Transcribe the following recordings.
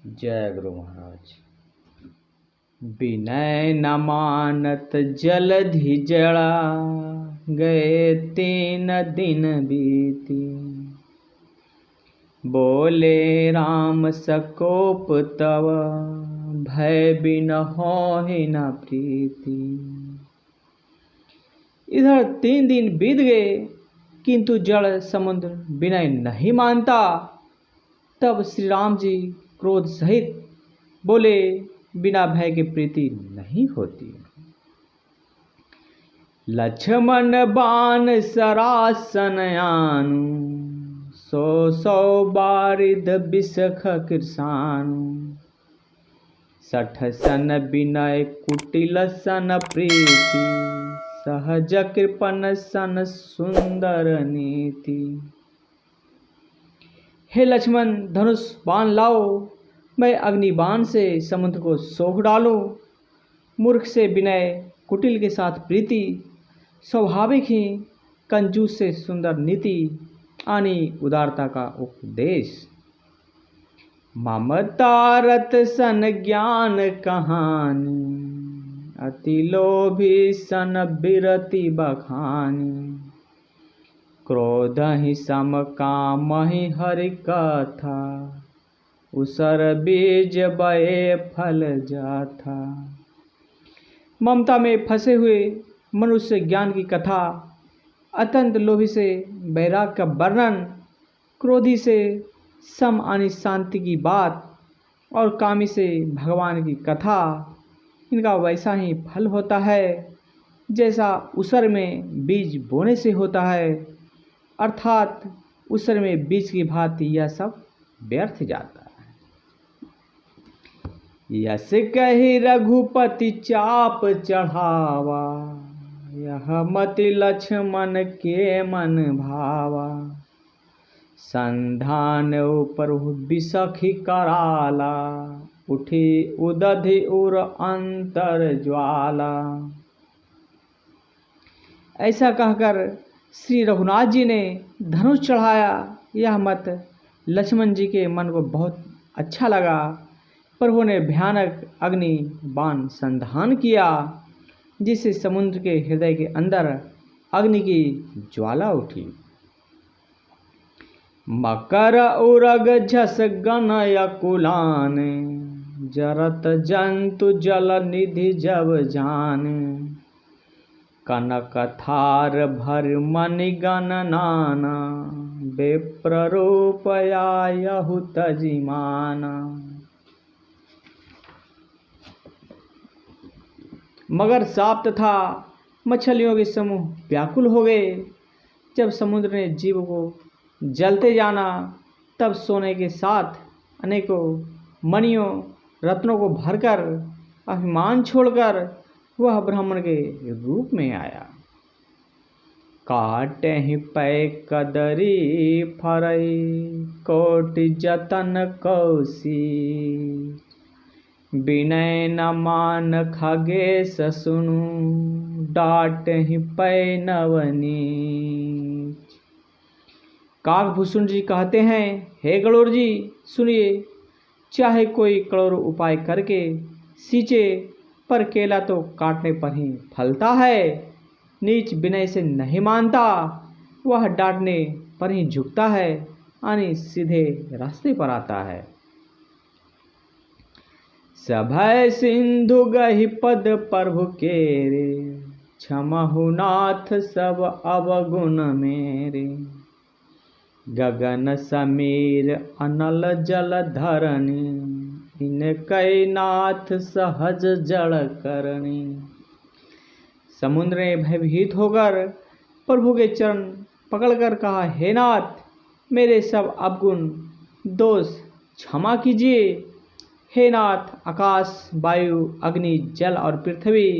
जय गुरु महाराज। विनय न मानत जलधि जड़ा, गए 3 दिन बीती। बोले राम सकोप तव, भय बिन होहि न प्रीति। इधर 3 दिन बीत गए, किंतु जड़ समुद्र विनय नहीं मानता। तब श्री राम जी क्रोध सहित बोले, बिना भय के प्रीति नहीं होती। लक्ष्मण बाण सरासन आनु, 100 बारिद बिसख कृसानु। 60 सन विनय कुटिल सन प्रीति, सहज कृपन सन सुंदर नीति। हे लक्ष्मण, धनुष बाण लाओ, मैं अग्नि बाण से समुद्र को सोख डालूं। मूर्ख से विनय, कुटिल के साथ प्रीति, स्वाभाविक ही कंजूस से सुंदर नीति, आनी उदारता का उपदेश। ममता रत सन ज्ञान कहानी, अति लोभी सन बिरति बखानी। क्रोध ही सम कामहि हरि कथा, उसर बीज बये फल जाथा। ममता में फंसे हुए मनुष्य ज्ञान की कथा, अत्यंत लोभी से वैराग का वर्णन, क्रोधी से सम आनी शांति की बात, और कामी से भगवान की कथा, इनका वैसा ही फल होता है जैसा उसर में बीज बोने से होता है। अर्थात उसर में बीज की भांति यह सब व्यर्थ जाता है। यस कहि रघुपति चाप चढ़ावा, यह मति लक्ष्मण के मन भावा। संधान प्रभु बिसखि कराला, उठी उदधि उर अंतर ज्वाला। ऐसा कहकर श्री रघुनाथ जी ने धनुष चढ़ाया। यह मत लक्ष्मण जी के मन को बहुत अच्छा लगा। प्रभु ने भयानक अग्नि बाण संधान किया, जिससे समुद्र के हृदय के अंदर अग्नि की ज्वाला उठी। मकर उरग झस गनय कुलान, जरत जंतु जल निधि जब जाने। कनक थार भर मणि गण नाना, विप्र रूप आयहु तजिमाना। मगर सांप तथा मछलियों के समूह व्याकुल हो गए। जब समुद्र ने जीव को जलते जाना, तब सोने के साथ अनेकों मणियों रत्नों को भरकर अभिमान छोड़कर वह ब्राह्मण के रूप में आया। काटे ही पै कदरी फरई, कोटि जतन कौसी। विनय न मान खगेश सुनु, डाट ही पै नवनी। काकभूषण जी कहते हैं, हे गणोर जी सुनिए, चाहे कोई करोड़ उपाय करके सींचे, पर केला तो काटने पर ही फलता है। नीच विनय से नहीं मानता, वह डांटने पर ही झुकता है, यानी सीधे रास्ते पर आता है। सभय सिंधु गहि पद प्रभु केरे, क्षमहु नाथ सब अवगुण मेरे। गगन समीर अनल जल धरणी, इनकै नाथ सहज जड़ करणी। समुद्र ने भयभीत होकर प्रभु के चरण पकड़कर कहा, हे नाथ, मेरे सब अवगुण दोष क्षमा कीजिए। हे नाथ, आकाश, वायु, अग्नि, जल और पृथ्वी,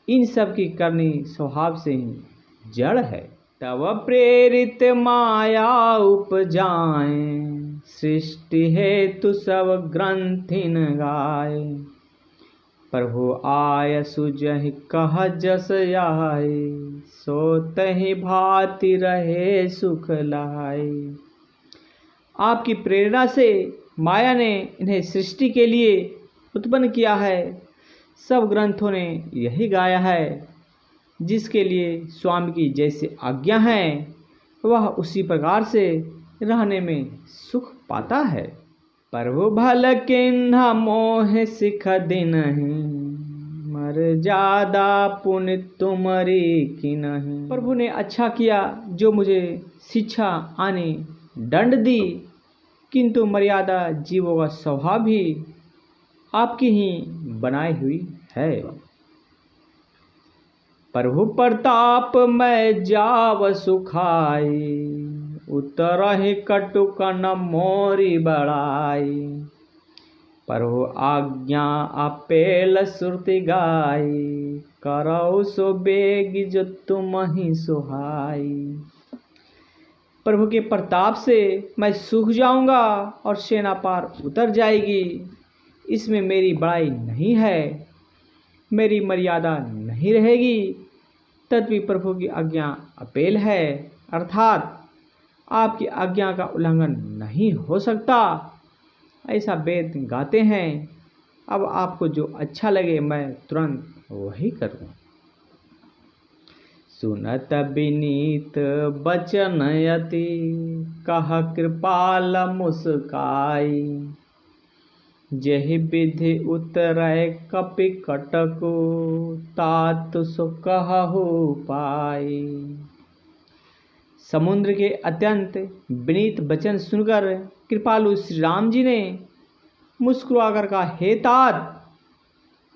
इन सब की करनी स्वभाव से ही जड़ है। तब प्रेरित माया उपजाए, सृष्टि हेतु सब ग्रंथिन गाय। प्रभु आय सुजहि कह जस आए, सो तहि भांति रहे सुख लाए। आपकी प्रेरणा से माया ने इन्हें सृष्टि के लिए उत्पन्न किया है। सब ग्रंथों ने यही गाया है। जिसके लिए स्वामी की जैसे आज्ञा है वह उसी प्रकार से रहने में सुख पाता है। प्रभु भल किन्हा मोह सिख दिनहि, मर्यादा पुण्य तुम्हारी की नहीं। प्रभु ने अच्छा किया जो मुझे शिक्षा आने दंड दी, किंतु मर्यादा जीवों का स्वभाव भी आपकी ही बनाई हुई है। प्रभु प्रताप मैं जाव सुखाई, उतरहि कटुक न मोरी बड़ाई। प्रभु आज्ञा अपेल सुरति गाई, करौ सो बेग जो तुम ही सुहाई। प्रभु के प्रताप से मैं सूख जाऊंगा और सेना पार उतर जाएगी। इसमें मेरी बड़ाई नहीं है, मेरी मर्यादा नहीं रहेगी। तथापि प्रभु की आज्ञा अपेल है, अर्थात आपकी आज्ञा का उल्लंघन नहीं हो सकता, ऐसा वेद गाते हैं। अब आपको जो अच्छा लगे मैं तुरंत वही करूं। सुनत विनीत बचन अति, कह कृपाल मुस्काई। जेहि विधि उतरै कपि कटकु, तात सो कहु पाई। समुद्र के अत्यंत विनीत वचन सुनकर कृपालु श्री राम जी ने मुस्कुराकर कहा, हे तात,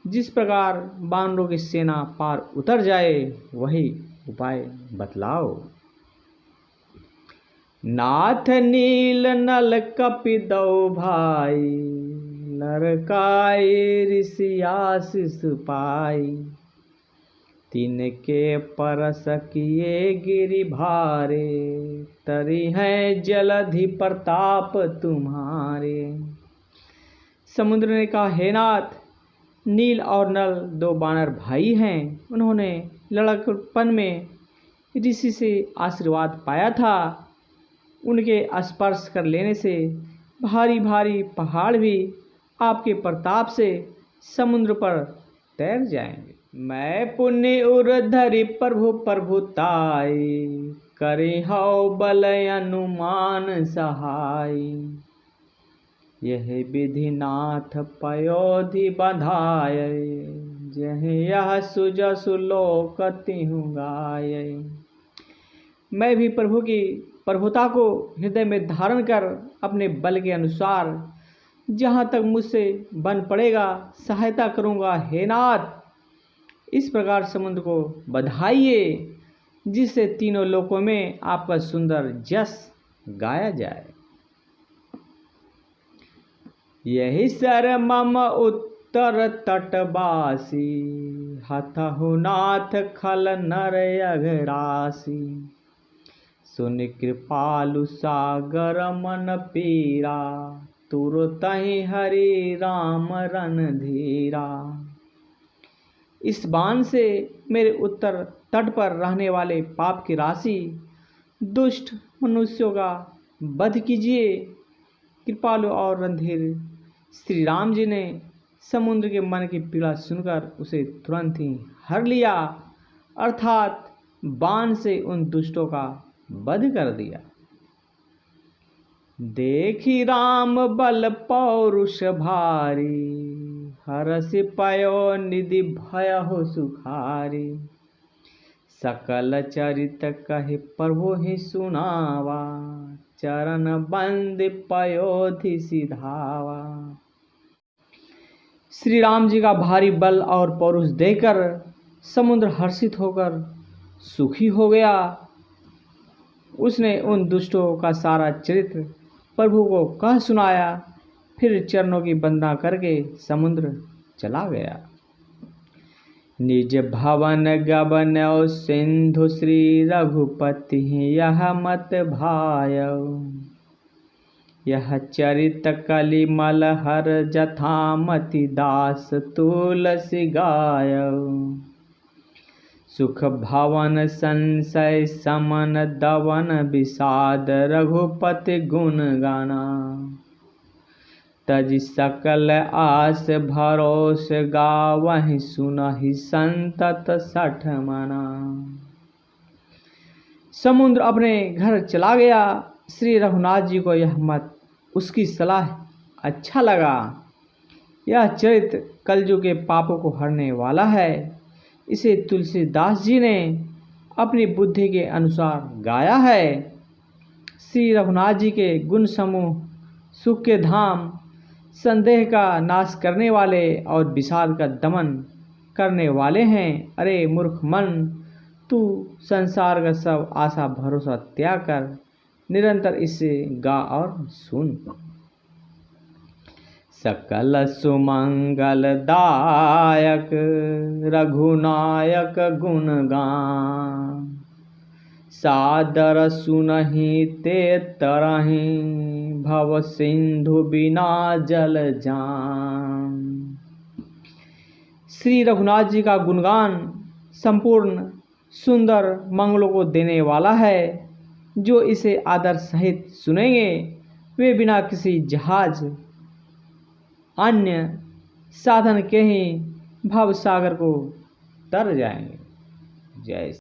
जिस प्रकार बानरों की सेना पार उतर जाए वही उपाय बतलाओ। नाथ नील नल कपि दौ भाई, लरकाए ऋषि आशीष पाई। तिनके परस किए गिरि भारे, तरी है जलधि प्रताप तुम्हारे। समुद्र ने कहा, हे नाथ, नील और नल दो बानर भाई हैं। उन्होंने लड़कपन में ऋषि से आशीर्वाद पाया था। उनके स्पर्श कर लेने से भारी भारी पहाड़ भी आपके प्रताप से समुद्र पर तैर जाएंगे। मैं पुण्य उर धरि प्रभु प्रभुताई, करे हौ बल अनुमान सहाय। यह विधि नाथ पयोधि बधाय, जह यह सुजसु लोक तिहु गाय। मैं भी प्रभु की प्रभुता को हृदय में धारण कर अपने बल के अनुसार जहाँ तक मुझसे बन पड़ेगा सहायता करूँगा। हे नाथ, इस प्रकार समुद्र को बधाइए जिससे तीनों लोकों में आपका सुंदर जस गाया जाए। यही सर मम उत्तर तटवासी, हथहु नाथ खल नर अघरासी। सुन कृपालु सागर मन पीरा, तुरतहि हरि राम रणधीरा। इस बाण से मेरे उत्तर तट पर रहने वाले पाप की राशि दुष्ट मनुष्यों का वध कीजिए। कृपालु और रणधीर श्री राम जी ने समुद्र के मन की पीड़ा सुनकर उसे तुरंत ही हर लिया, अर्थात बाण से उन दुष्टों का वध कर दिया। देखी राम बल पौरुष भारी, हरसि पयो निधि भयहु सुखारी। सकल चरित कहि प्रभु ही सुनावा, चरण बंद पयोधि सिधावा। श्री राम जी का भारी बल और पौरुष देकर समुद्र हर्षित होकर सुखी हो गया। उसने उन दुष्टों का सारा चरित्र प्रभु को कह सुनाया, फिर चरणों की वंदना करके समुद्र चला गया। निज भवन गबन सिंधु श्री रघुपति, यह मत भायौ। यह चरित कलिमल हर जथामति, दास तुलसी गायौ। सुख भवन संशय समन दवन, विषाद रघुपति गुण गाना। तज सकल आस भरोस गावहि सुनहि संतत 60 मना। समुद्र अपने घर चला गया। श्री रघुनाथ जी को यह मत उसकी सलाह अच्छा लगा। यह चरित्र कलयुग के पापों को हरने वाला है। इसे तुलसीदास जी ने अपनी बुद्धि के अनुसार गाया है। श्री रघुनाथ जी के गुण समूह सुख के धाम, संदेह का नाश करने वाले और विषाद का दमन करने वाले हैं। अरे मूर्ख मन, तू संसार का सब आशा भरोसा त्याग कर निरंतर इसे गा और सुन। सकल सुमंगल दायक रघुनायक गुणगान, सादर सुनहि ते तरहि भव सिंधु बिना जल जान। श्री रघुनाथ जी का गुणगान संपूर्ण सुंदर मंगलों को देने वाला है। जो इसे आदर सहित सुनेंगे वे बिना किसी जहाज अन्य साधन के ही भव सागर को तर जाएंगे। जय